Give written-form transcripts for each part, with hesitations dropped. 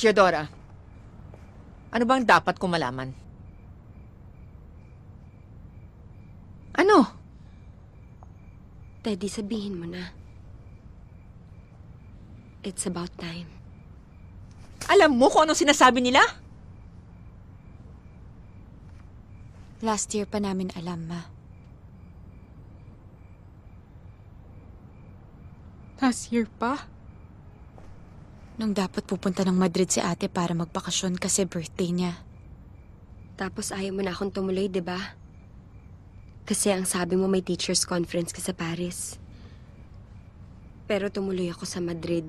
Theodora, ano bang dapat kong malaman? Ano? Teddy, sabihin mo na. It's about time. Alam mo kung anong sinasabi nila? Last year pa namin alam, Ma. Last year pa? Nung dapat pupunta ng Madrid si ate para magbakasyon kasi birthday niya. Tapos ayaw mo na akong tumuloy, di ba? Kasi ang sabi mo may teacher's conference ka sa Paris. Pero tumuloy ako sa Madrid.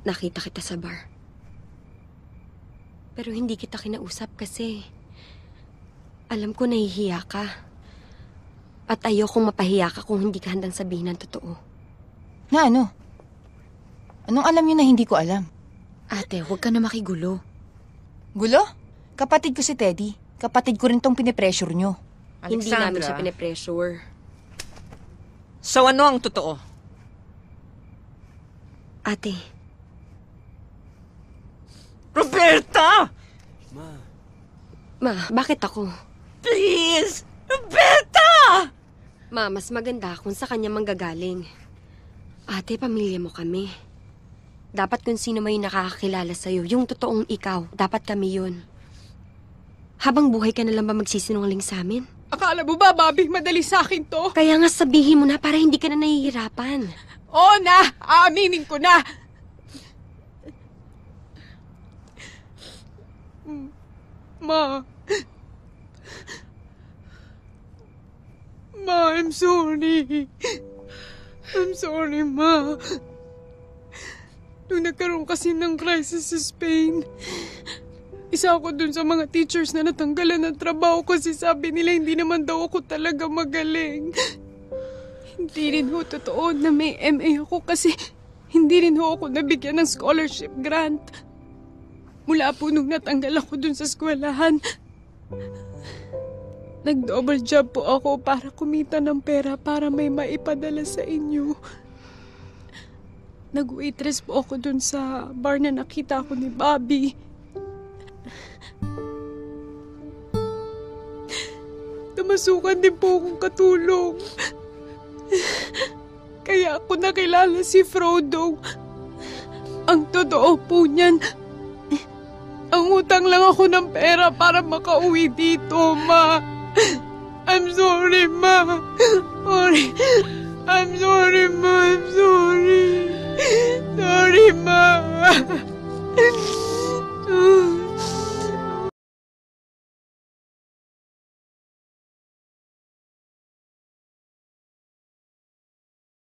Nakita kita sa bar. Pero hindi kita kinausap kasi alam ko nahihiya ka. At ayokong mapahiya ka kung hindi ka handang sabihin ng totoo. Na ano? Anong alam niyo na hindi ko alam? Ate, huwag ka na makigulo. Gulo? Kapatid ko si Teddy. Kapatid ko rin tong pinipressure niyo. Hindi namin siya pinipressure. So ano ang totoo? Ate. Roberta! Ma, bakit ako? Please! Roberta! Ma, mas maganda kung sa kanya manggagaling. Ate, pamilya mo kami. Dapat kung sino may nakakakilala sa'yo, yung totoong ikaw, dapat kami yun. Habang buhay ka na lang ba magsisinungaling sa amin? Akala mo ba, Bobby, madali sa akin to? Kaya nga sabihin mo na para hindi ka na nahihirapan. Oo na! Aaminin ko na! Ma. Ma, I'm sorry. I'm sorry, Ma. Nung nagkaroon kasi ng crisis sa Spain, isa ako dun sa mga teachers na natanggalan ng trabaho kasi sabi nila hindi naman daw ako talaga magaling. Hindi rin ho totoo na may MA ako kasi hindi rin ho ako nabigyan ng scholarship grant. Mula po nung natanggal ako dun sa eskwelahan, nag-double job po ako para kumita ng pera para may maipadala sa inyo. Nag-waitress po ako dun sa bar na nakita ko ni Bobby. Namasukan din po akong katulong. Kaya ako nakilala si Frodo. Ang totoo po niyan, ang utang lang ako ng pera para makauwi dito, Ma. I'm sorry, Ma. Sorry. I'm sorry, Ma. I'm sorry. Sorry, Ma.